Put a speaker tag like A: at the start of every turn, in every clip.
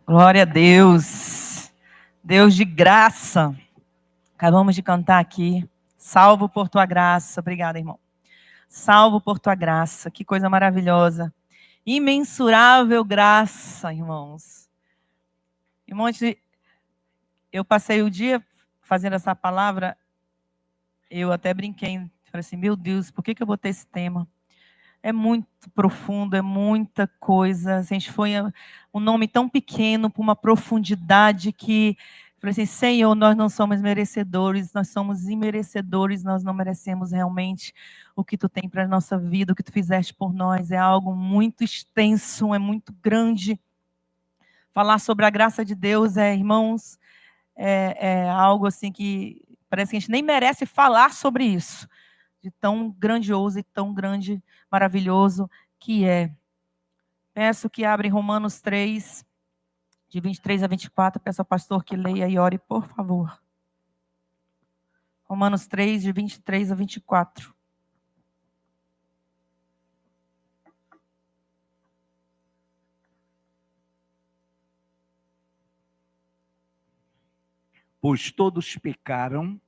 A: Glória a Deus. Deus de graça. Acabamos de cantar aqui. Salvo por tua graça. Obrigada, irmão. Salvo por tua graça. Que coisa maravilhosa. Imensurável graça, irmãos. Irmãos, eu passei o dia fazendo essa palavra. Eu até brinquei. Falei assim, meu Deus, por que eu botei esse tema? É muito profundo, é muita coisa. A gente foi um nome tão pequeno para uma profundidade que, falei assim, Senhor, nós não somos merecedores, nós somos imerecedores, nós não merecemos realmente o que Tu tem para a nossa vida, o que Tu fizeste por nós. É algo muito extenso, é muito grande. Falar sobre a graça de Deus, irmãos, é algo assim que parece que a gente nem merece falar sobre isso, de tão grandioso e tão grande, maravilhoso que é. Peço que abra em Romanos 3, de 23 a 24. Peço ao pastor que leia e ore, por favor. Romanos 3, de 23 a 24.
B: Pois todos pecaram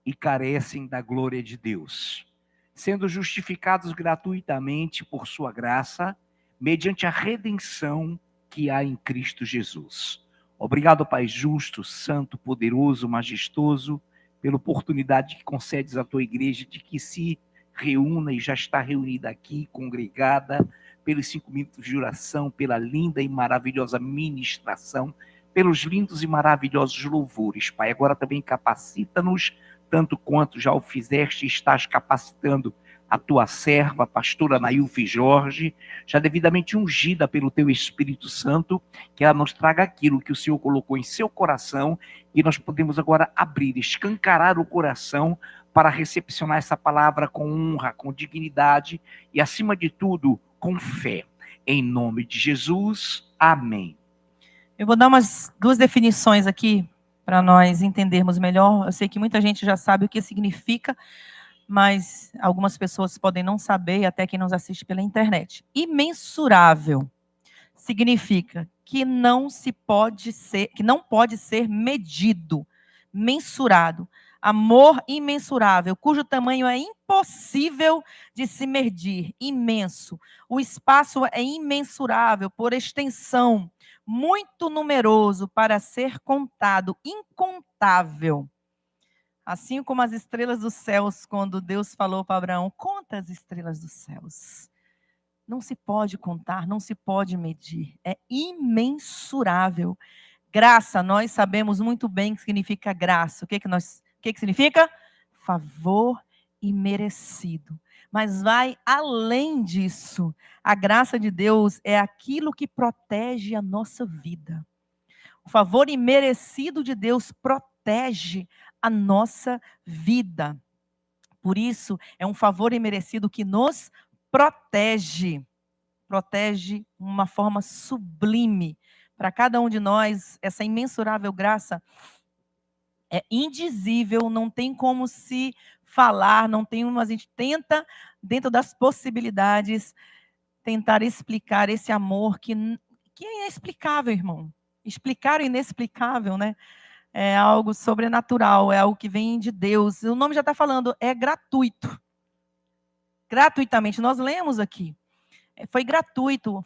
B: e carecem da glória de Deus, sendo justificados gratuitamente por sua graça, mediante a redenção que há em Cristo Jesus. Obrigado, Pai justo, santo, poderoso, majestoso, pela oportunidade que concedes à tua igreja de que se reúna e já está reunida aqui, congregada, pelos 5 minutos de oração, pela linda e maravilhosa ministração, pelos lindos e maravilhosos louvores. Pai, agora também capacita-nos, tanto quanto já o fizeste e estás capacitando a tua serva, a pastora Nailfe Jorge, já devidamente ungida pelo teu Espírito Santo, que ela nos traga aquilo que o Senhor colocou em seu coração, e nós podemos agora abrir, escancarar o coração para recepcionar essa palavra com honra, com dignidade e, acima de tudo, com fé. Em nome de Jesus, amém.
A: Eu vou dar umas 2 definições aqui para nós entendermos melhor. Eu sei que muita gente já sabe o que significa, mas algumas pessoas podem não saber, até quem nos assiste pela internet. Imensurável significa que não pode ser medido, mensurado. Amor imensurável, cujo tamanho é impossível de se medir, imenso. O espaço é imensurável por extensão, muito numeroso para ser contado, incontável. Assim como as estrelas dos céus, quando Deus falou para Abraão, conta as estrelas dos céus. Não se pode contar, não se pode medir. É imensurável. Graça, nós sabemos muito bem o que significa graça. O que significa? Favor imerecido. Mas vai além disso. A graça de Deus é aquilo que protege a nossa vida. O favor imerecido de Deus protege a nossa vida. Por isso, é um favor imerecido que nos protege. Protege uma forma sublime. Para cada um de nós, essa imensurável graça é indizível, não tem como se falar, não tem uma, a gente tenta, dentro das possibilidades, tentar explicar esse amor que é inexplicável, irmão. Explicar o inexplicável, né? É algo sobrenatural, é algo que vem de Deus. O nome já está falando, é gratuito. Gratuitamente, nós lemos aqui. Foi gratuito.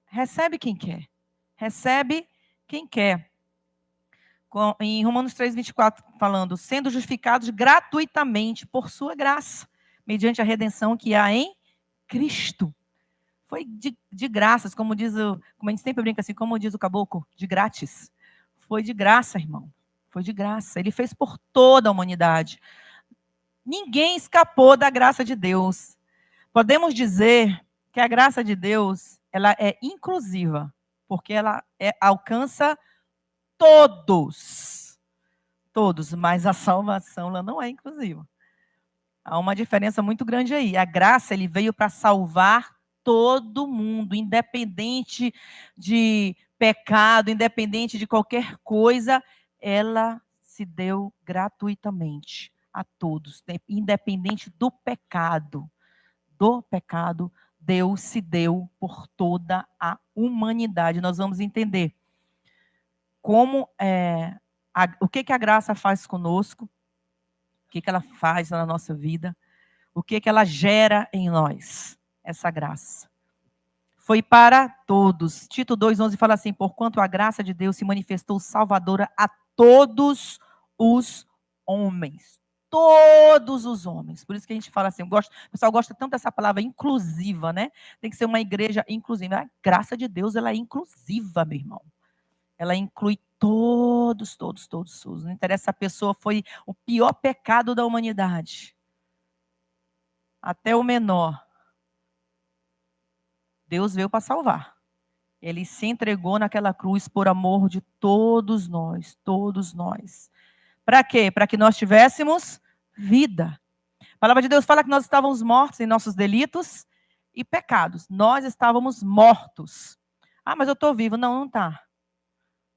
A: Recebe quem quer. Recebe quem quer. Em Romanos 3, 24, falando, sendo justificados gratuitamente por sua graça, mediante a redenção que há em Cristo. Foi de graças, como a gente sempre brinca assim, como diz o caboclo, de grátis. Foi de graça, irmão. Foi de graça. Ele fez por toda a humanidade. Ninguém escapou da graça de Deus. Podemos dizer que a graça de Deus, ela é inclusiva, porque ela alcança todos. Todos, mas a salvação ela não é inclusiva. Há uma diferença muito grande aí. A graça, ele veio para salvar todo mundo, independente de pecado, independente de qualquer coisa, ela se deu gratuitamente a todos, independente do pecado Deus se deu por toda a humanidade. Nós vamos entender como o que a graça faz conosco, o que ela faz na nossa vida, o que ela gera em nós, essa graça. Foi para todos. Tito 2,11 fala assim: porquanto a graça de Deus se manifestou salvadora a todos os homens. Todos os homens. Por isso que a gente fala assim, o pessoal gosta tanto dessa palavra inclusiva, né? Tem que ser uma igreja inclusiva. A graça de Deus, ela é inclusiva, meu irmão. Ela inclui todos. Não interessa se a pessoa foi o pior pecado da humanidade. Até o menor. Deus veio para salvar. Ele se entregou naquela cruz por amor de todos nós. Para quê? Para que nós tivéssemos vida. A palavra de Deus fala que nós estávamos mortos em nossos delitos e pecados. Nós estávamos mortos. Ah, mas eu estou vivo. Não, não está.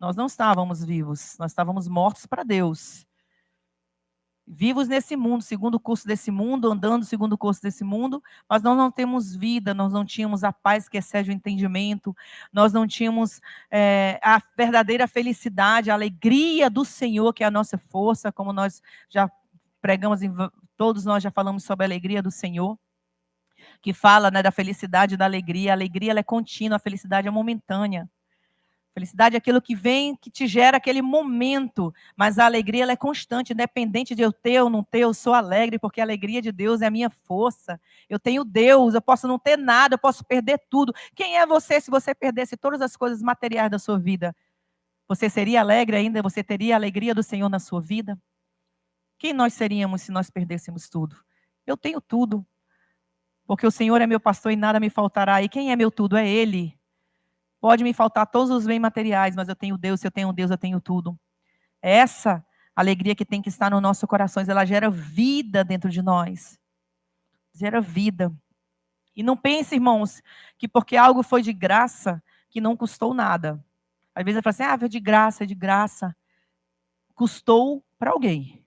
A: Nós não estávamos vivos. Nós estávamos mortos para Deus. Vivos nesse mundo, segundo o curso desse mundo, andando segundo o curso desse mundo, mas nós não temos vida, nós não tínhamos a paz que excede o entendimento, nós não tínhamos a verdadeira felicidade, a alegria do Senhor, que é a nossa força, como nós já pregamos, todos nós já falamos sobre a alegria do Senhor, que fala, né, da felicidade e da alegria. A alegria ela é contínua, a felicidade é momentânea. Felicidade é aquilo que vem, que te gera aquele momento, mas a alegria ela é constante, independente de eu ter ou não ter, eu sou alegre, porque a alegria de Deus é a minha força. Eu tenho Deus, eu posso não ter nada, eu posso perder tudo. Quem é você se você perdesse todas as coisas materiais da sua vida? Você seria alegre ainda? Você teria a alegria do Senhor na sua vida? Quem nós seríamos se nós perdêssemos tudo? Eu tenho tudo, porque o Senhor é meu pastor e nada me faltará. E quem é meu tudo? É Ele. Pode me faltar todos os bens materiais, mas eu tenho Deus, se eu tenho Deus, eu tenho tudo. Essa alegria que tem que estar no nosso coração, ela gera vida dentro de nós. Gera vida. E não pense, irmãos, que porque algo foi de graça, que não custou nada. Às vezes eu falo assim, foi de graça, é de graça. Custou para alguém.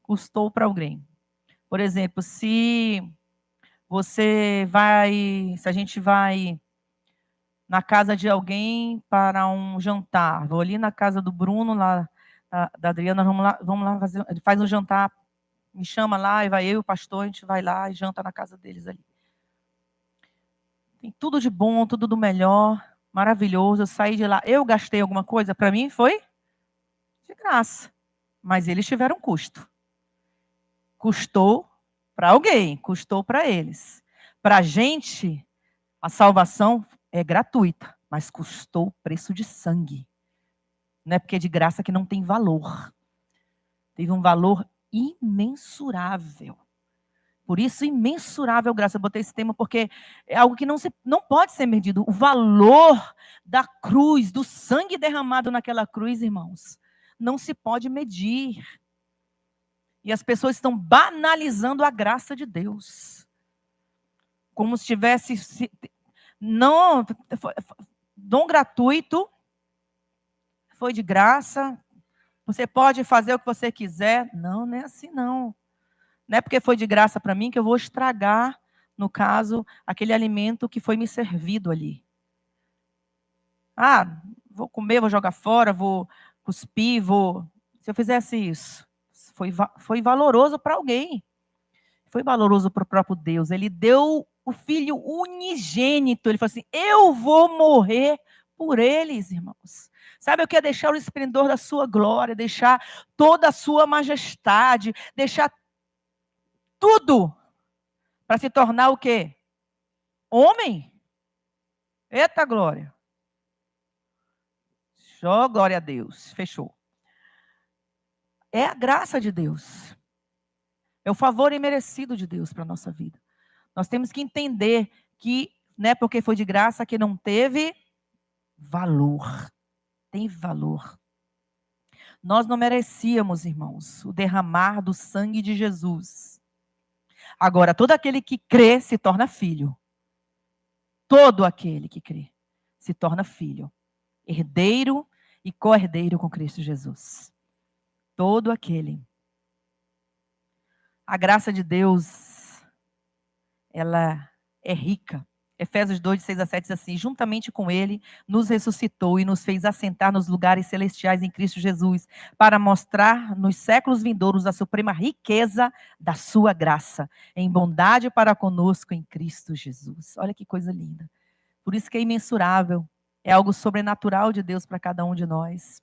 A: Custou para alguém. Por exemplo, se a gente vai na casa de alguém para um jantar. Vou ali na casa do Bruno, lá da Adriana, vamos lá fazer, ele faz um jantar, me chama lá, e vai eu e o pastor, a gente vai lá e janta na casa deles ali. Tem tudo de bom, tudo do melhor, maravilhoso. Eu saí de lá, eu gastei alguma coisa? Para mim foi de graça, mas eles tiveram custo. Custou para alguém, custou para eles. Para a gente, a salvação é gratuita, mas custou o preço de sangue. Não é porque é de graça que não tem valor. Teve um valor imensurável. Por isso, imensurável graça. Eu botei esse tema porque é algo que não pode ser medido. O valor da cruz, do sangue derramado naquela cruz, irmãos, não se pode medir. E as pessoas estão banalizando a graça de Deus. Como se tivesse... Não, dom gratuito, foi de graça, você pode fazer o que você quiser. Não, não é assim não. Não é porque foi de graça para mim que eu vou estragar, no caso, aquele alimento que foi me servido ali. Vou comer, vou jogar fora, vou cuspir, Se eu fizesse isso, foi valoroso para alguém. Foi valoroso para o próprio Deus. Ele deu o Filho unigênito. Ele falou assim, eu vou morrer por eles, irmãos. Sabe o que é deixar o esplendor da sua glória, deixar toda a sua majestade, deixar tudo para se tornar o quê? Homem? Eita glória. Só glória a Deus. Fechou. É a graça de Deus. É o favor imerecido de Deus para a nossa vida. Nós temos que entender que não é porque foi de graça que não teve valor. Tem valor. Nós não merecíamos, irmãos, o derramar do sangue de Jesus. Agora, todo aquele que crê se torna filho. Todo aquele que crê se torna filho. Herdeiro e co-herdeiro com Cristo Jesus. Todo aquele. A graça de Deus, ela é rica. Efésios 2, de 6 a 7 diz assim: juntamente com ele, nos ressuscitou e nos fez assentar nos lugares celestiais em Cristo Jesus, para mostrar nos séculos vindouros a suprema riqueza da sua graça, em bondade para conosco em Cristo Jesus. Olha que coisa linda. Por isso que é imensurável. É algo sobrenatural de Deus para cada um de nós.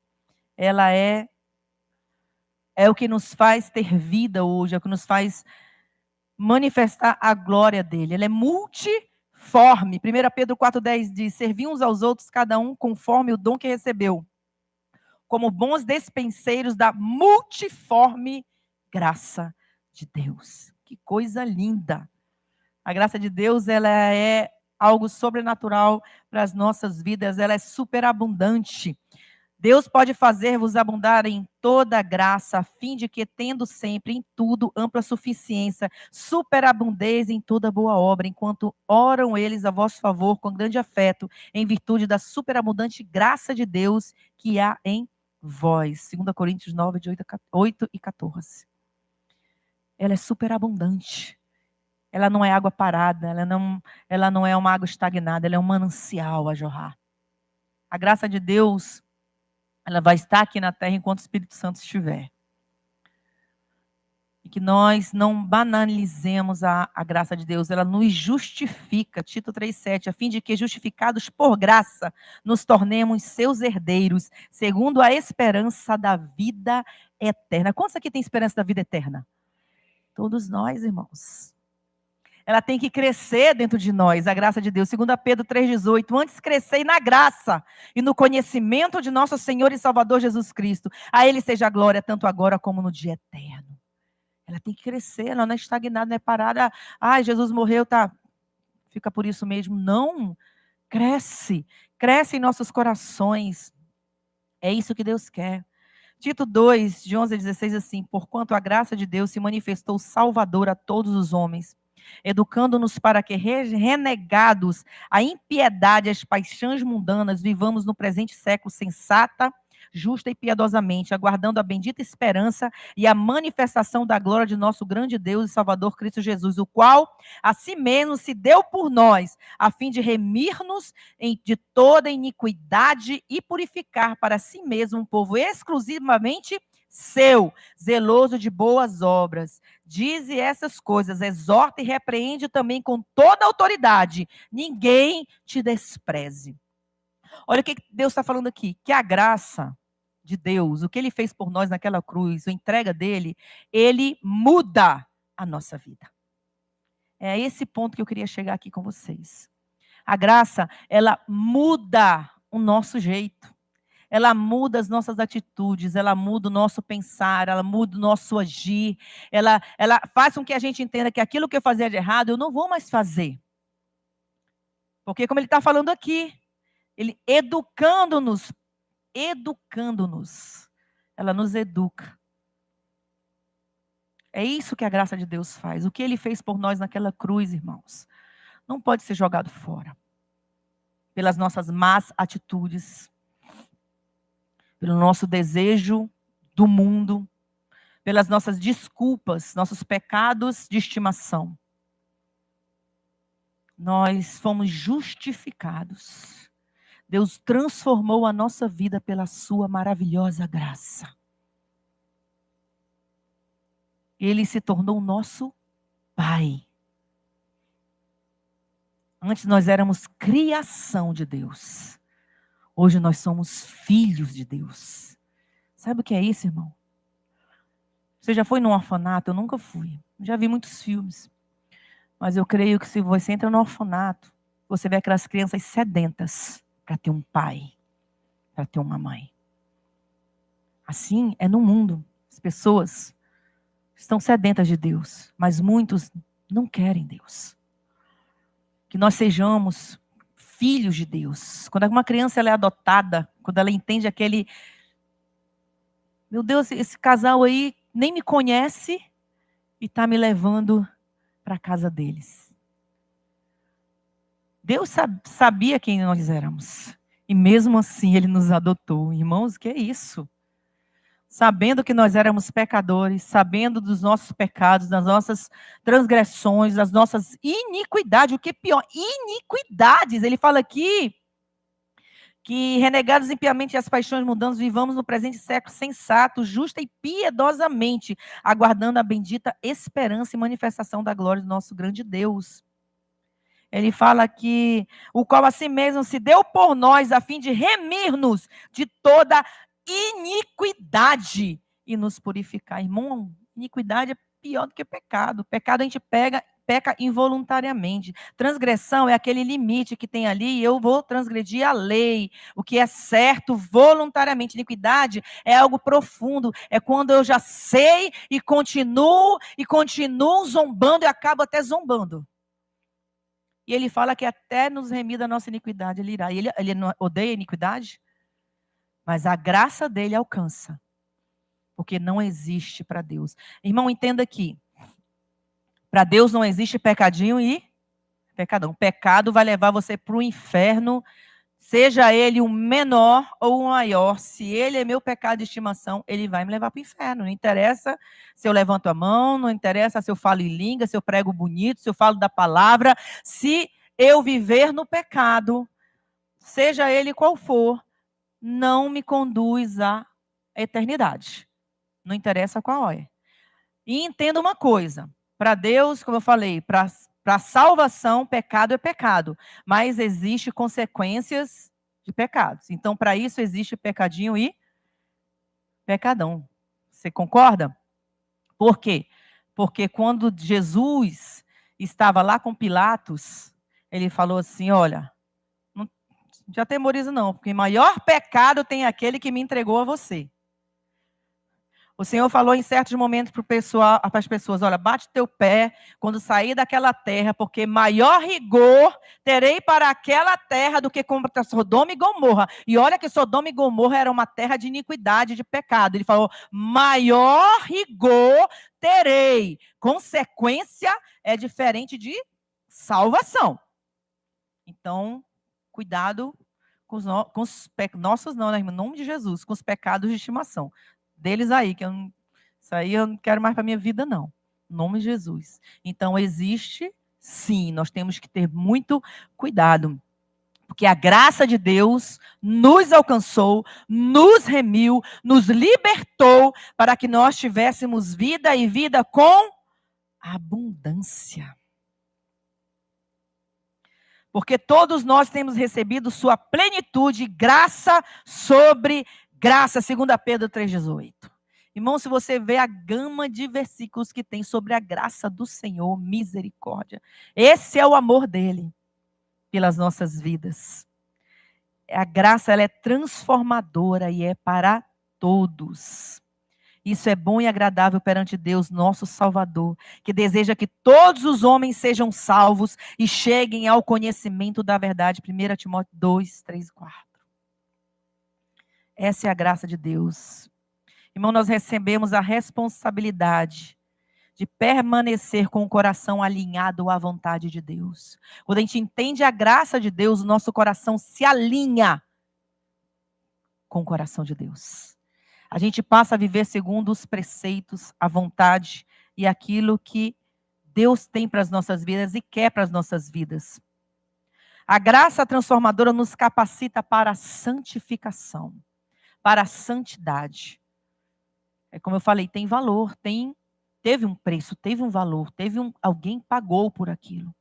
A: Ela é o que nos faz ter vida hoje, é o que nos faz manifestar a glória dele. Ela é multiforme. 1 Pedro 4,10 diz: servir uns aos outros, cada um conforme o dom que recebeu, como bons despenseiros da multiforme graça de Deus. Que coisa linda! A graça de Deus, ela é algo sobrenatural para as nossas vidas, ela é superabundante. Deus pode fazer-vos abundar em toda graça, a fim de que, tendo sempre em tudo ampla suficiência, superabundez em toda boa obra, enquanto oram eles a vosso favor com grande afeto, em virtude da superabundante graça de Deus que há em vós. 2 Coríntios 9, de 8 e 14. Ela é superabundante. Ela não é água parada, ela não é uma água estagnada, ela é um manancial a jorrar. A graça de Deus, ela vai estar aqui na terra enquanto o Espírito Santo estiver. E que nós não banalizemos a graça de Deus, ela nos justifica, Tito 3,7, a fim de que, justificados por graça, nos tornemos seus herdeiros, segundo a esperança da vida eterna. Quantos aqui tem esperança da vida eterna? Todos nós, irmãos. Ela tem que crescer dentro de nós, a graça de Deus. 2 Pedro 3,18, antes crescei na graça e no conhecimento de nosso Senhor e Salvador Jesus Cristo. A Ele seja a glória, tanto agora como no dia eterno. Ela tem que crescer, ela não é estagnada, não é parada. Jesus morreu, tá, fica por isso mesmo. Não, cresce em nossos corações. É isso que Deus quer. Tito 2, de 11 a 16, assim: porquanto a graça de Deus se manifestou salvadora a todos os homens, educando-nos para que, renegados a impiedade e as paixões mundanas, vivamos no presente século sensata, justa e piedosamente, aguardando a bendita esperança e a manifestação da glória de nosso grande Deus e Salvador Cristo Jesus, o qual a si mesmo se deu por nós, a fim de remir-nos de toda iniquidade e purificar para si mesmo um povo exclusivamente seu, zeloso de boas obras. Dize essas coisas, exorta e repreende também com toda autoridade. Ninguém te despreze. Olha o que Deus está falando aqui, que a graça de Deus, o que Ele fez por nós naquela cruz, a entrega dele, Ele muda a nossa vida. É esse ponto que eu queria chegar aqui com vocês. A graça, ela muda o nosso jeito. Ela muda as nossas atitudes, ela muda o nosso pensar, ela muda o nosso agir. Ela faz com que a gente entenda que aquilo que eu fazia de errado, eu não vou mais fazer. Porque como ele está falando aqui, ele educando-nos, ela nos educa. É isso que a graça de Deus faz. O que ele fez por nós naquela cruz, irmãos, não pode ser jogado fora. Pelas nossas más atitudes, pelo nosso desejo do mundo, pelas nossas desculpas, nossos pecados de estimação. Nós fomos justificados. Deus transformou a nossa vida pela sua maravilhosa graça. Ele se tornou o nosso Pai. Antes nós éramos criação de Deus. Hoje nós somos filhos de Deus. Sabe o que é isso, irmão? Você já foi num orfanato? Eu nunca fui. Já vi muitos filmes. Mas eu creio que se você entra no orfanato, você vê aquelas crianças sedentas para ter um pai, para ter uma mãe. Assim é no mundo. As pessoas estão sedentas de Deus, mas muitos não querem Deus. Que nós sejamos filhos de Deus. Quando uma criança ela é adotada, quando ela entende aquele... Meu Deus, esse casal aí nem me conhece e está me levando para a casa deles. Deus sabia quem nós éramos. E mesmo assim Ele nos adotou. Irmãos, que é isso? sabendo que nós éramos pecadores, sabendo dos nossos pecados, das nossas transgressões, das nossas iniquidades, o que é pior, iniquidades. Ele fala aqui que, renegados impiamente as paixões mundanas, vivamos no presente século sensato, justa e piedosamente, aguardando a bendita esperança e manifestação da glória do nosso grande Deus. Ele fala que o qual a si mesmo se deu por nós, a fim de remir-nos de toda iniquidade e nos purificar. Irmão, iniquidade é pior do que pecado. Pecado a gente peca involuntariamente. Transgressão é aquele limite que tem ali, e eu vou transgredir a lei, o que é certo voluntariamente. Iniquidade é algo profundo, é quando eu já sei e continuo zombando e acabo até zombando. E ele fala que até nos remir da nossa iniquidade ele irá. Ele não odeia a iniquidade, mas a graça dele alcança. Porque não existe para Deus. Irmão, entenda aqui. Para Deus não existe pecadinho e pecadão. O pecado vai levar você para o inferno, seja ele o menor ou o maior. Se ele é meu pecado de estimação, ele vai me levar para o inferno. Não interessa se eu levanto a mão, não interessa se eu falo em língua, se eu prego bonito, se eu falo da palavra. Se eu viver no pecado, seja ele qual for, não me conduz à eternidade. Não interessa qual é. E entenda uma coisa. Para Deus, como eu falei, para salvação, pecado é pecado. Mas existe consequências de pecados. Então, para isso, existe pecadinho e pecadão. Você concorda? Por quê? Porque quando Jesus estava lá com Pilatos, ele falou assim, olha, não te atemoriza não, porque maior pecado tem aquele que me entregou a você. O Senhor falou em certos momentos para as pessoas, olha, bate teu pé quando sair daquela terra, porque maior rigor terei para aquela terra do que contra Sodoma e Gomorra. E olha que Sodoma e Gomorra era uma terra de iniquidade, de pecado. Ele falou, maior rigor terei. Consequência é diferente de salvação. Então, cuidado com os nossos, não, né, em nome de Jesus, com os pecados de estimação. Deles aí, isso aí eu não quero mais para a minha vida, não. Em nome de Jesus. Então, existe, sim, nós temos que ter muito cuidado. Porque a graça de Deus nos alcançou, nos remiu, nos libertou para que nós tivéssemos vida e vida com abundância. Porque todos nós temos recebido sua plenitude, graça sobre graça, 2 Pedro 3,18. Irmão, se você vê a gama de versículos que tem sobre a graça do Senhor, misericórdia. Esse é o amor dele pelas nossas vidas. A graça, ela é transformadora e é para todos. Isso é bom e agradável perante Deus, nosso Salvador, que deseja que todos os homens sejam salvos e cheguem ao conhecimento da verdade. 1 Timóteo 2, 3 e 4. Essa é a graça de Deus. Irmão, nós recebemos a responsabilidade de permanecer com o coração alinhado à vontade de Deus. Quando a gente entende a graça de Deus, o nosso coração se alinha com o coração de Deus. A gente passa a viver segundo os preceitos, a vontade e aquilo que Deus tem para as nossas vidas e quer para as nossas vidas. A graça transformadora nos capacita para a santificação, para a santidade. É como eu falei, tem valor, teve um preço, teve um valor, alguém pagou por aquilo.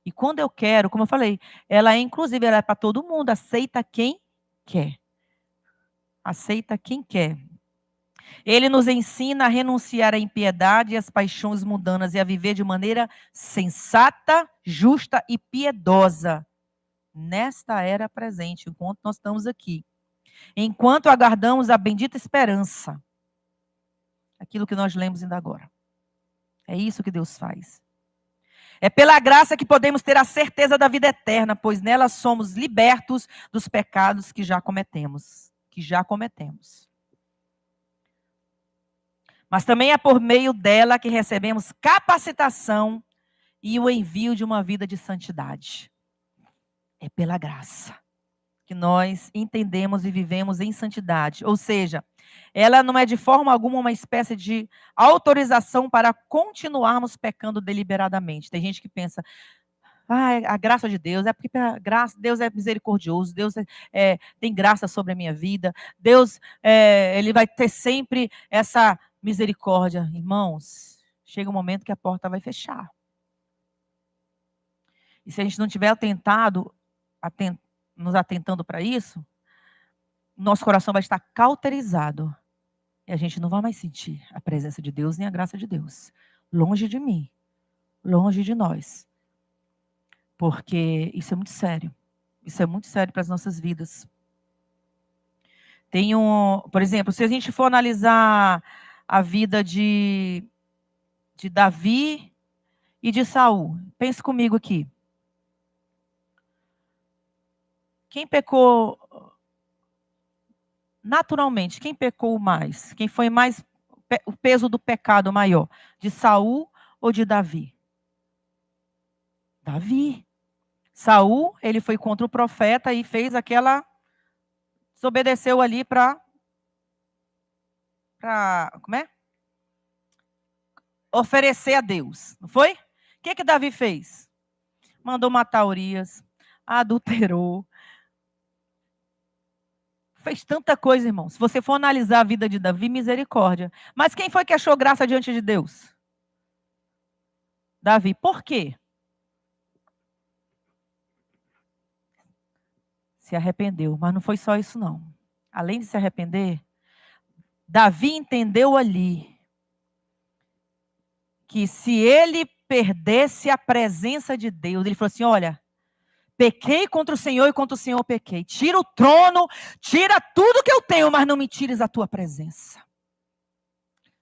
A: E quando eu quero, como eu falei, ela é para todo mundo, aceita quem quer. Aceita quem quer. Ele nos ensina a renunciar à impiedade e às paixões mundanas e a viver de maneira sensata, justa e piedosa nesta era presente, enquanto nós estamos aqui. Enquanto aguardamos a bendita esperança. Aquilo que nós lemos ainda agora. É isso que Deus faz. É pela graça que podemos ter a certeza da vida eterna, pois nela somos libertos dos pecados que já cometemos. Mas também é por meio dela que recebemos capacitação e o envio de uma vida de santidade. É pela graça que nós entendemos e vivemos em santidade. Ou seja, Ela não é de forma alguma uma espécie de autorização para continuarmos pecando deliberadamente. Tem gente que pensa, a graça de Deus, é porque a graça, Deus é misericordioso, Deus tem graça sobre a minha vida, Deus, ele vai ter sempre essa misericórdia. Irmãos, chega um momento que a porta vai fechar. E se a gente não tiver nos atentando para isso, nosso coração vai estar cauterizado. E a gente não vai mais sentir a presença de Deus nem a graça de Deus. Longe de mim, longe de nós. Porque isso é muito sério. Isso é muito sério para as nossas vidas. Por exemplo, se a gente for analisar a vida de Davi e de Saul, pense comigo aqui. Quem pecou naturalmente? Quem pecou mais? Quem foi mais o peso do pecado maior? De Saul ou de Davi? Davi. Saul, ele foi contra o profeta e fez desobedeceu ali para como é? Oferecer a Deus, não foi? O que Davi fez? Mandou matar Urias, adulterou, fez tanta coisa, irmão. Se você for analisar a vida de Davi, misericórdia. Mas quem foi que achou graça diante de Deus? Davi. Por quê? Se arrependeu, mas não foi só isso não. Além de se arrepender, Davi entendeu ali que se ele perdesse a presença de Deus, ele falou assim, olha, pequei contra o Senhor e contra o Senhor pequei. Tira o trono, tira tudo que eu tenho, mas não me tires a tua presença.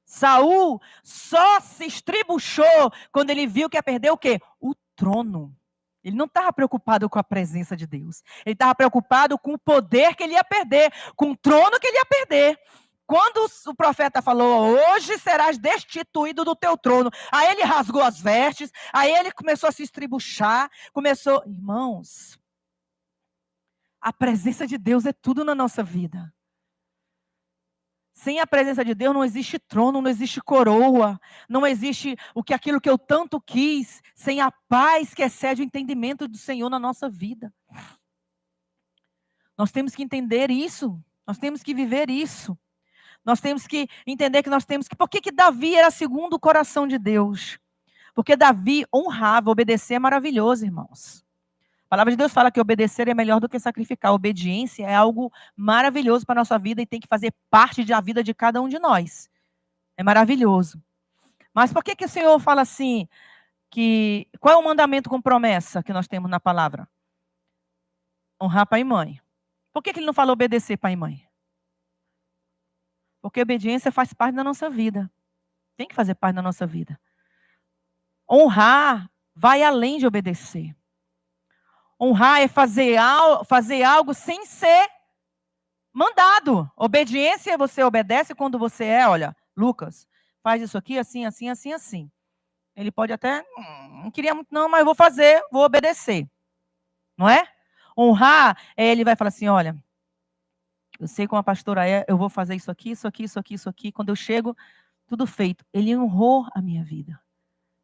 A: Saul só se estribuchou quando ele viu que ia perder o quê? O trono. Ele não estava preocupado com a presença de Deus. Ele estava preocupado com o poder que ele ia perder, com o trono que ele ia perder. Quando o profeta falou, hoje serás destituído do teu trono. Aí ele rasgou as vestes, aí ele começou a se estribuchar, Irmãos, a presença de Deus é tudo na nossa vida. Sem a presença de Deus não existe trono, não existe coroa, não existe aquilo que eu tanto quis, sem a paz que excede o entendimento do Senhor na nossa vida. Nós temos que entender isso, nós temos que viver isso. Nós temos que entender que Por que Davi era segundo o coração de Deus? Porque Davi honrava, obedecer é maravilhoso, irmãos. A palavra de Deus fala que obedecer é melhor do que sacrificar. A obediência é algo maravilhoso para a nossa vida e tem que fazer parte da vida de cada um de nós. É maravilhoso. Mas por que o Senhor fala assim, qual é o mandamento com promessa que nós temos na palavra? Honrar pai e mãe. Por que ele não fala obedecer pai e mãe? Porque obediência faz parte da nossa vida. Tem que fazer parte da nossa vida. Honrar vai além de obedecer. Honrar é fazer algo sem ser mandado. Obediência, você obedece quando você olha, Lucas, faz isso aqui, assim, assim, assim, assim. Ele pode até, não queria muito não, mas eu vou fazer, vou obedecer. Não é? Honrar, ele vai falar assim, olha, eu sei como a pastora eu vou fazer isso aqui, isso aqui, isso aqui, isso aqui. Quando eu chego, tudo feito. Ele honrou a minha vida.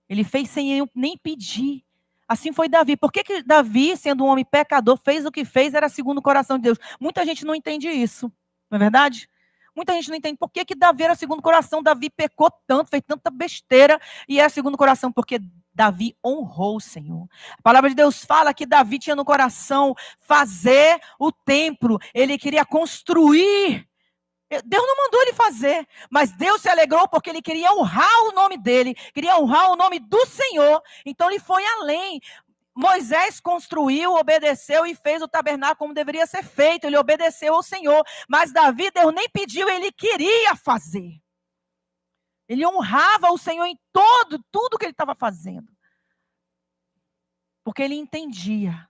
A: Ele fez sem eu nem pedir. Assim foi Davi. Por que Davi, sendo um homem pecador, fez o que fez, era segundo o coração de Deus? Muita gente não entende isso, não é verdade? Muita gente não entende por que Davi era segundo o coração. Davi pecou tanto, fez tanta besteira e era segundo o coração, porque Davi honrou o Senhor. A palavra de Deus fala que Davi tinha no coração fazer o templo. Ele queria construir. Deus não mandou ele fazer, mas Deus se alegrou porque ele queria honrar o nome dele, queria honrar o nome do Senhor, então ele foi além. Moisés construiu, obedeceu e fez o tabernáculo como deveria ser feito, ele obedeceu ao Senhor, mas Davi, Deus nem pediu, ele queria fazer. Ele honrava o Senhor em tudo que ele estava fazendo, porque ele entendia,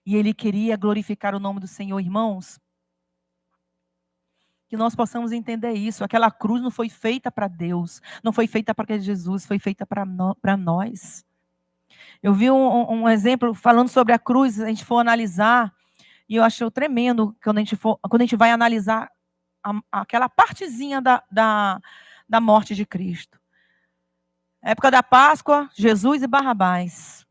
A: e ele queria glorificar o nome do Senhor, irmãos. Que nós possamos entender isso. Aquela cruz não foi feita para Deus. Não foi feita para Jesus. Foi feita para nós. Eu vi um exemplo falando sobre a cruz. A gente for analisar. E eu achei tremendo quando a gente vai analisar aquela partezinha da morte de Cristo. Época da Páscoa, Jesus e Barrabás.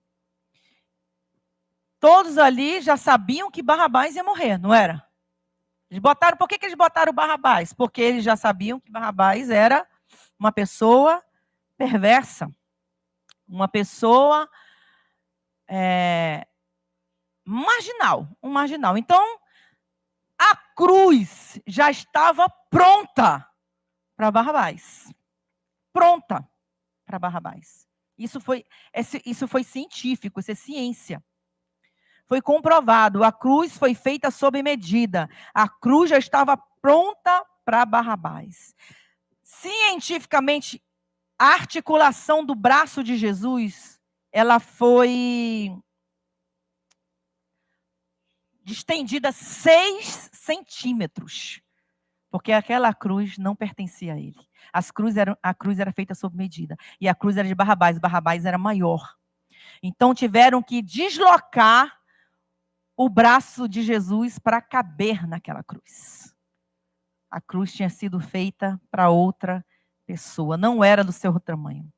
A: Todos ali já sabiam que Barrabás ia morrer, não era? Por que eles botaram Barrabás? Porque eles já sabiam que Barrabás era uma pessoa perversa. Uma pessoa marginal. Então, a cruz já estava pronta para Barrabás. Pronta para Barrabás. Isso foi científico, isso é ciência. Foi comprovado, a cruz foi feita sob medida. A cruz já estava pronta para Barrabás. Cientificamente, a articulação do braço de Jesus, ela foi estendida 6 centímetros. Porque aquela cruz não pertencia a ele. A cruz era feita sob medida. E a cruz era de Barrabás. Barrabás era maior. Então tiveram que deslocar o braço de Jesus para caber naquela cruz. A cruz tinha sido feita para outra pessoa. Não era do seu tamanho.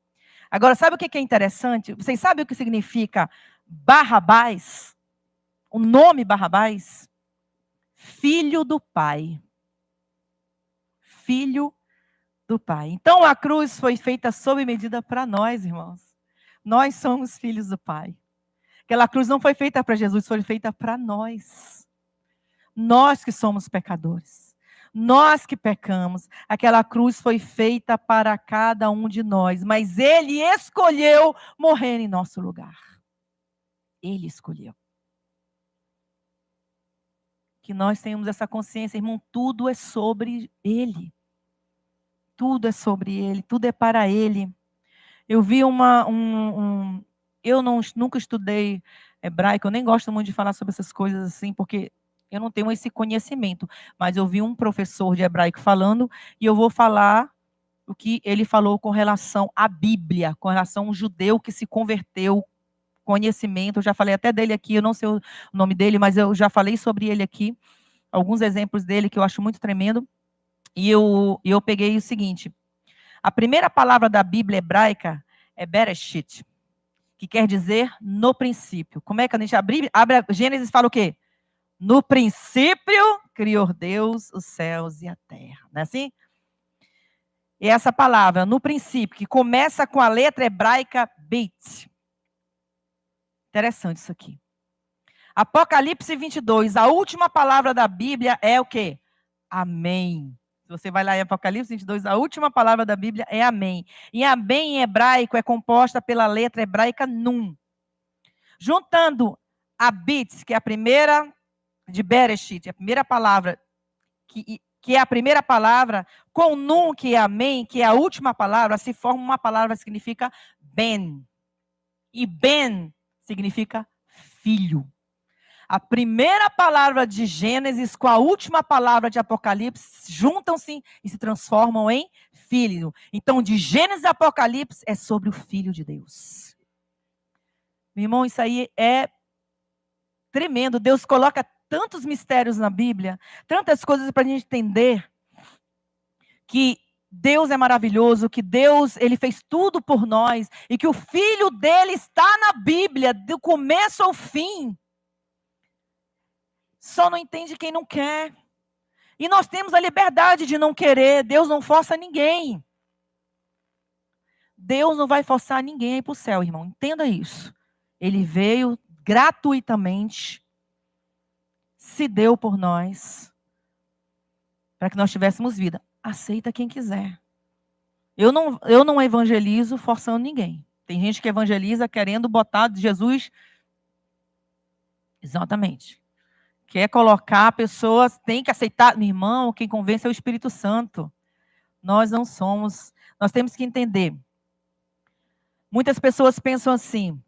A: Agora, sabe o que é interessante? Vocês sabem o que significa Barrabás? O nome Barrabás? Filho do Pai. Filho do Pai. Então a cruz foi feita sob medida para nós, irmãos. Nós somos filhos do Pai. Aquela cruz não foi feita para Jesus, foi feita para nós. Nós que somos pecadores. Nós que pecamos. Aquela cruz foi feita para cada um de nós. Mas Ele escolheu morrer em nosso lugar. Ele escolheu. Que nós tenhamos essa consciência, irmão, tudo é sobre Ele. Tudo é sobre Ele, tudo é para Ele. Eu vi eu nunca estudei hebraico, eu nem gosto muito de falar sobre essas coisas assim, porque eu não tenho esse conhecimento. Mas eu vi um professor de hebraico falando, e eu vou falar o que ele falou com relação à Bíblia, com relação a um judeu que se converteu, conhecimento. Eu já falei até dele aqui, eu não sei o nome dele, mas eu já falei sobre ele aqui, alguns exemplos dele que eu acho muito tremendo. E eu peguei o seguinte: a primeira palavra da Bíblia hebraica é Bereshit, que quer dizer no princípio. Como é que a gente abre Gênesis fala o quê? No princípio criou Deus os céus e a terra. Não é assim? E essa palavra, no princípio, que começa com a letra hebraica Bet. Interessante isso aqui. Apocalipse 22, a última palavra da Bíblia é o quê? Amém. Se você vai lá em Apocalipse 22, a última palavra da Bíblia é amém. E amém em hebraico é composta pela letra hebraica Nun. Juntando a bit, que é a primeira de Bereshit, a primeira palavra, que é a primeira palavra, com Nun, que é amém, que é a última palavra, se forma uma palavra que significa Ben. E Ben significa filho. A primeira palavra de Gênesis com a última palavra de Apocalipse juntam-se e se transformam em filho. Então, de Gênesis a Apocalipse é sobre o Filho de Deus. Meu irmão, isso aí é tremendo. Deus coloca tantos mistérios na Bíblia, tantas coisas para a gente entender que Deus é maravilhoso, que Deus, Ele fez tudo por nós e que o Filho dele está na Bíblia, do começo ao fim. Só não entende quem não quer. E nós temos a liberdade de não querer. Deus não força ninguém. Deus não vai forçar ninguém a ir para o céu, irmão. Entenda isso. Ele veio gratuitamente, se deu por nós, para que nós tivéssemos vida. Aceita quem quiser. Eu não evangelizo forçando ninguém. Tem gente que evangeliza querendo botar Jesus. Exatamente. Quer colocar pessoas, tem que aceitar. Meu irmão, quem convence é o Espírito Santo. Nós não somos. Nós temos que entender. Muitas pessoas pensam assim: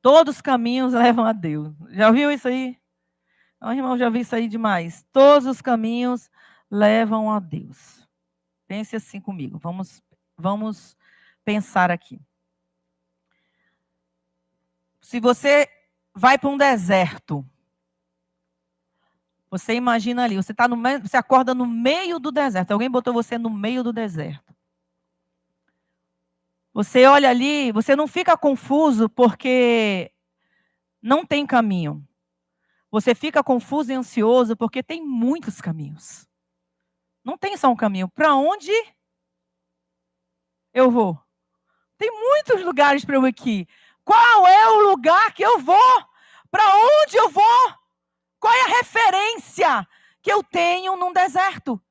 A: todos os caminhos levam a Deus. Já ouviu isso aí? Não, irmão, já vi isso aí demais. Todos os caminhos levam a Deus. Pense assim comigo. Vamos pensar aqui. Se você vai para um deserto, Você imagina ali, você tá no meio, você acorda no meio do deserto. Alguém botou você no meio do deserto. Você olha ali, você não fica confuso porque não tem caminho. Você fica confuso e ansioso porque tem muitos caminhos. Não tem só um caminho. Para onde eu vou? Tem muitos lugares para eu ir aqui. Qual é o lugar que eu vou? Para onde eu vou? Qual é a referência que eu tenho num deserto?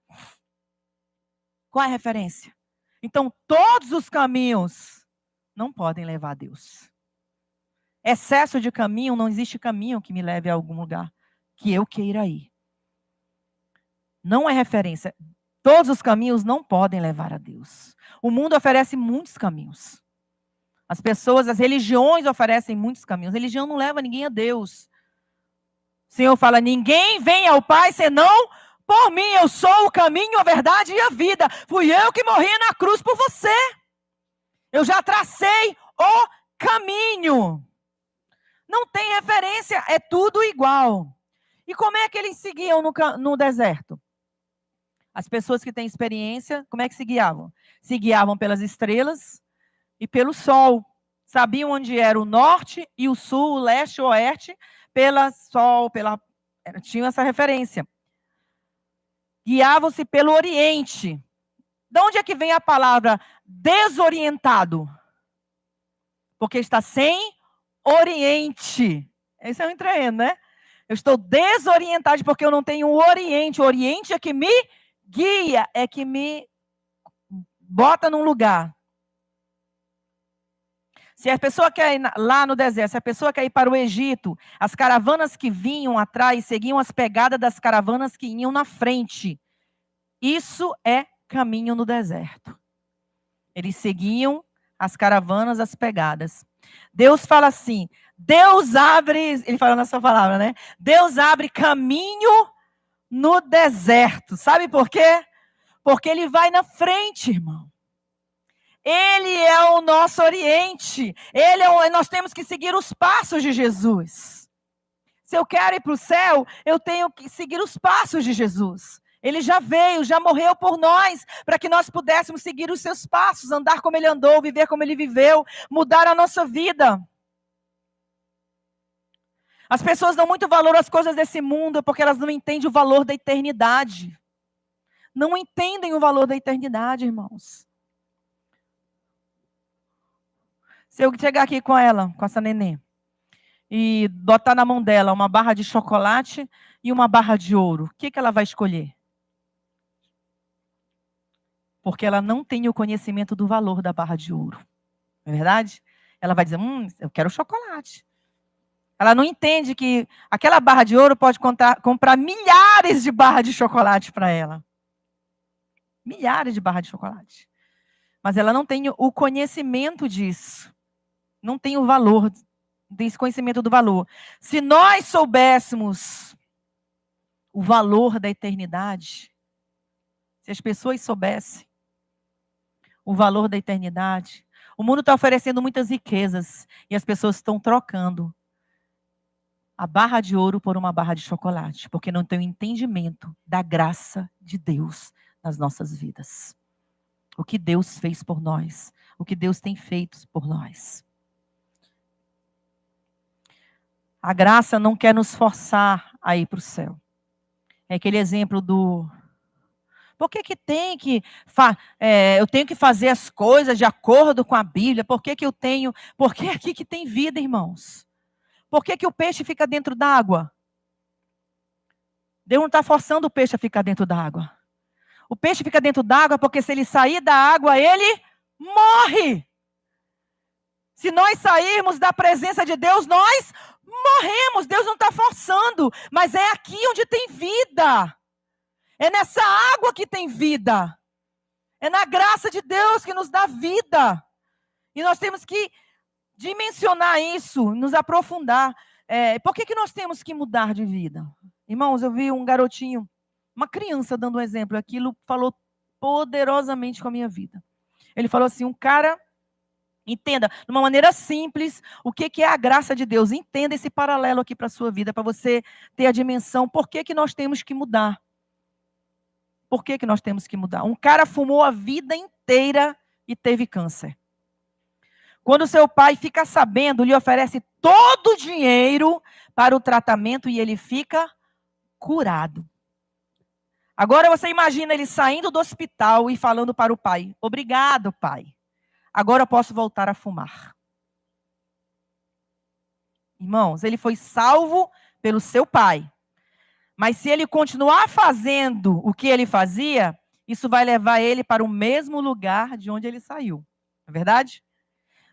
A: Qual é a referência? Então, todos os caminhos não podem levar a Deus. Excesso de caminho, não existe caminho que me leve a algum lugar que eu queira ir. Não é referência. Todos os caminhos não podem levar a Deus. O mundo oferece muitos caminhos. As pessoas, as religiões oferecem muitos caminhos. A religião não leva ninguém a Deus. O Senhor fala, ninguém vem ao Pai senão por mim. Eu sou o caminho, a verdade e a vida. Fui eu que morri na cruz por você. Eu já tracei o caminho. Não tem referência, é tudo igual. E como é que eles seguiam no deserto? As pessoas que têm experiência, como é que se guiavam? Se guiavam pelas estrelas e pelo sol. Sabiam onde era o norte e o sul, o leste e o oeste, pela sol, tinham essa referência. Guiavam-se pelo oriente. De onde é que vem a palavra desorientado? Porque está sem oriente. Esse é o entreno, né? Eu estou desorientado porque eu não tenho o oriente. O oriente é que me guia, é que me bota num lugar. Se a pessoa quer ir lá no deserto, se a pessoa quer ir para o Egito, as caravanas que vinham atrás seguiam as pegadas das caravanas que iam na frente. Isso é caminho no deserto. Eles seguiam as caravanas, as pegadas. Deus fala assim, Deus abre, ele fala na sua palavra, né? Deus abre caminho no deserto. Sabe por quê? Porque ele vai na frente, irmão. Ele é o nosso oriente. Nós temos que seguir os passos de Jesus. Se eu quero ir para o céu, eu tenho que seguir os passos de Jesus. Ele já veio, já morreu por nós, para que nós pudéssemos seguir os seus passos, andar como ele andou, viver como ele viveu, mudar a nossa vida. As pessoas dão muito valor às coisas desse mundo, porque elas não entendem o valor da eternidade. Não entendem o valor da eternidade, irmãos. Se eu chegar aqui com ela, com essa neném, e botar na mão dela uma barra de chocolate e uma barra de ouro, o que ela vai escolher? Porque ela não tem o conhecimento do valor da barra de ouro. Não é verdade? Ela vai dizer, eu quero chocolate. Ela não entende que aquela barra de ouro pode comprar milhares de barras de chocolate para ela. Milhares de barras de chocolate. Mas ela não tem o conhecimento disso. Não tem o valor, desse conhecimento do valor. Se nós soubéssemos o valor da eternidade, se as pessoas soubessem o valor da eternidade, o mundo está oferecendo muitas riquezas e as pessoas estão trocando a barra de ouro por uma barra de chocolate, porque não tem o entendimento da graça de Deus nas nossas vidas. O que Deus fez por nós, o que Deus tem feito por nós. A graça não quer nos forçar a ir para o céu. É aquele exemplo do... Por que eu tenho que fazer as coisas de acordo com a Bíblia? Por que eu tenho... Porque é aqui que tem vida, irmãos. Por que o peixe fica dentro d'água? Deus não está forçando o peixe a ficar dentro d'água. O peixe fica dentro d'água porque se ele sair da água, ele morre. Se nós sairmos da presença de Deus, nós morremos. Deus não está forçando, mas é aqui onde tem vida. É nessa água que tem vida. É na graça de Deus que nos dá vida. E nós temos que dimensionar isso, nos aprofundar. Por que nós temos que mudar de vida? Irmãos, eu vi um garotinho, uma criança dando um exemplo. Aquilo falou poderosamente com a minha vida. Ele falou assim, um cara Entenda, de uma maneira simples, o que é a graça de Deus. Entenda esse paralelo aqui para a sua vida, para você ter a dimensão. Por que nós temos que mudar? Por que nós temos que mudar? Um cara fumou a vida inteira e teve câncer. Quando seu pai fica sabendo, lhe oferece todo o dinheiro para o tratamento e ele fica curado. Agora você imagina ele saindo do hospital e falando para o pai: obrigado, pai. Agora eu posso voltar a fumar. Irmãos, ele foi salvo pelo seu pai. Mas se ele continuar fazendo o que ele fazia, isso vai levar ele para o mesmo lugar de onde ele saiu. Não é verdade?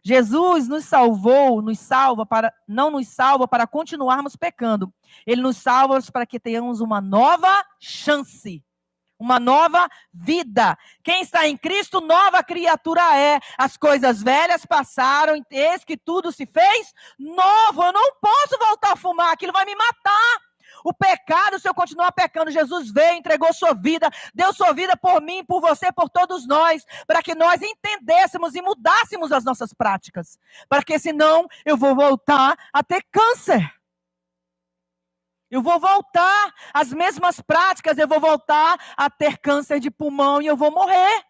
A: Jesus nos salvou, não nos salva para continuarmos pecando. Ele nos salva para que tenhamos uma nova chance. Uma nova vida. Quem está em Cristo, nova criatura é. As coisas velhas passaram, eis que tudo se fez novo. Eu não posso voltar a fumar, aquilo vai me matar. O pecado, se eu continuar pecando, Jesus veio, entregou sua vida, deu sua vida por mim, por você, por todos nós, para que nós entendêssemos e mudássemos as nossas práticas. Porque senão eu vou voltar a ter câncer. Eu vou voltar às mesmas práticas, eu vou voltar a ter câncer de pulmão e eu vou morrer.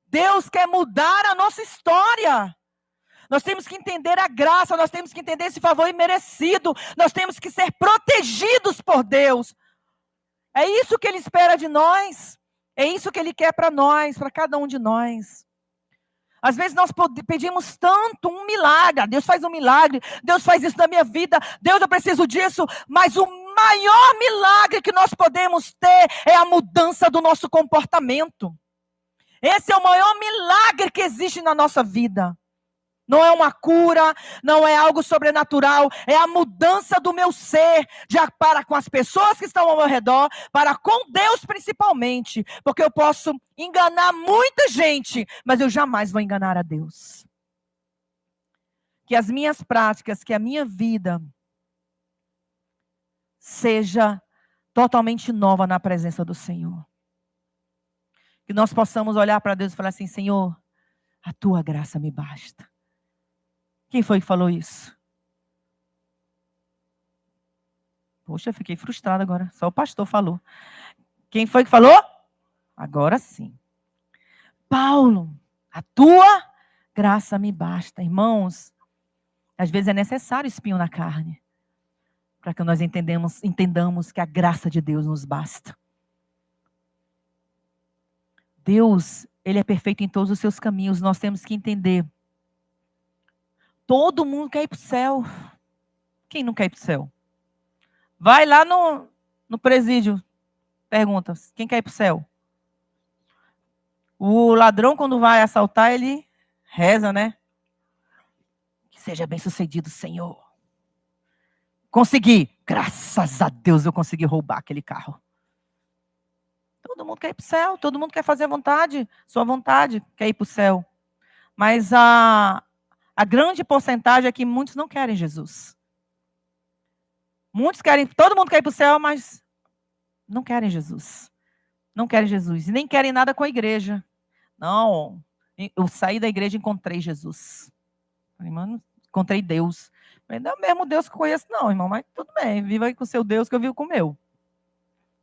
A: Deus quer mudar a nossa história. Nós temos que entender a graça, nós temos que entender esse favor imerecido, nós temos que ser protegidos por Deus. É isso que Ele espera de nós, é isso que Ele quer para nós, para cada um de nós. Às vezes nós pedimos tanto um milagre, Deus faz um milagre, Deus faz isso na minha vida, Deus, eu preciso disso, mas o maior milagre que nós podemos ter é a mudança do nosso comportamento. Esse é o maior milagre que existe na nossa vida. Não é uma cura, não é algo sobrenatural, é a mudança do meu ser, para com as pessoas que estão ao meu redor, para com Deus principalmente, porque eu posso enganar muita gente, mas eu jamais vou enganar a Deus. Que as minhas práticas, que a minha vida seja totalmente nova na presença do Senhor. Que nós possamos olhar para Deus e falar assim: Senhor, a tua graça me basta. Quem foi que falou isso? Poxa, fiquei frustrada agora. Só o pastor falou. Quem foi que falou? Agora sim. Paulo, a tua graça me basta. Irmãos, às vezes é necessário espinho na carne, para que nós entendamos que a graça de Deus nos basta. Deus, Ele é perfeito em todos os seus caminhos. Nós temos que entender. Todo mundo quer ir para o céu. Quem não quer ir para o céu? Vai lá no presídio. Pergunta, quem quer ir para o céu? O ladrão, quando vai assaltar, ele reza, né? Que seja bem sucedido, Senhor. Consegui. Graças a Deus eu consegui roubar aquele carro. Todo mundo quer ir para o céu. Todo mundo quer fazer a vontade. Sua vontade quer ir para o céu. Mas a grande porcentagem é que muitos não querem Jesus. Todo mundo quer ir para o céu, mas não querem Jesus. Não querem Jesus. E nem querem nada com a igreja. Não, eu saí da igreja e encontrei Jesus. Falei, mano, encontrei Deus. Falei, não é o mesmo Deus que eu conheço, não, irmão, mas tudo bem, viva aí com o seu Deus que eu vivo com o meu.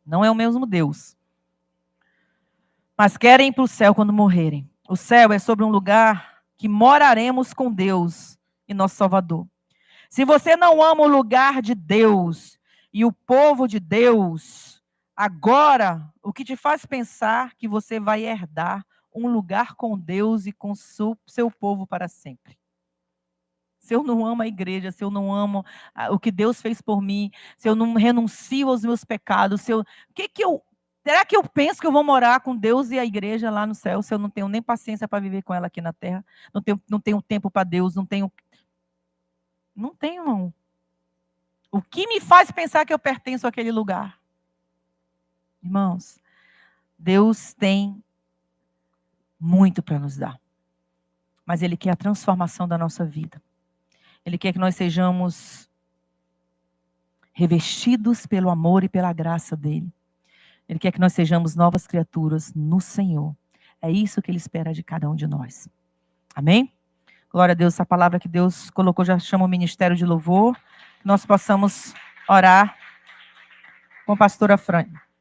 A: Não é o mesmo Deus. Mas querem ir para o céu quando morrerem. O céu é sobre um lugar que moraremos com Deus e nosso Salvador. Se você não ama o lugar de Deus e o povo de Deus, agora, o que te faz pensar que você vai herdar um lugar com Deus e com seu povo para sempre? Se eu não amo a igreja, se eu não amo o que Deus fez por mim, se eu não renuncio aos meus pecados, será que eu penso que eu vou morar com Deus e a igreja lá no céu, se eu não tenho nem paciência para viver com ela aqui na terra? Não tenho tempo para Deus, não tenho, não. O que me faz pensar que eu pertenço àquele lugar? Irmãos, Deus tem muito para nos dar. Mas Ele quer a transformação da nossa vida. Ele quer que nós sejamos revestidos pelo amor e pela graça dEle. Ele quer que nós sejamos novas criaturas no Senhor. É isso que Ele espera de cada um de nós. Amém? Glória a Deus, essa palavra que Deus colocou já chama o ministério de louvor. Que nós possamos orar com a pastora Fran.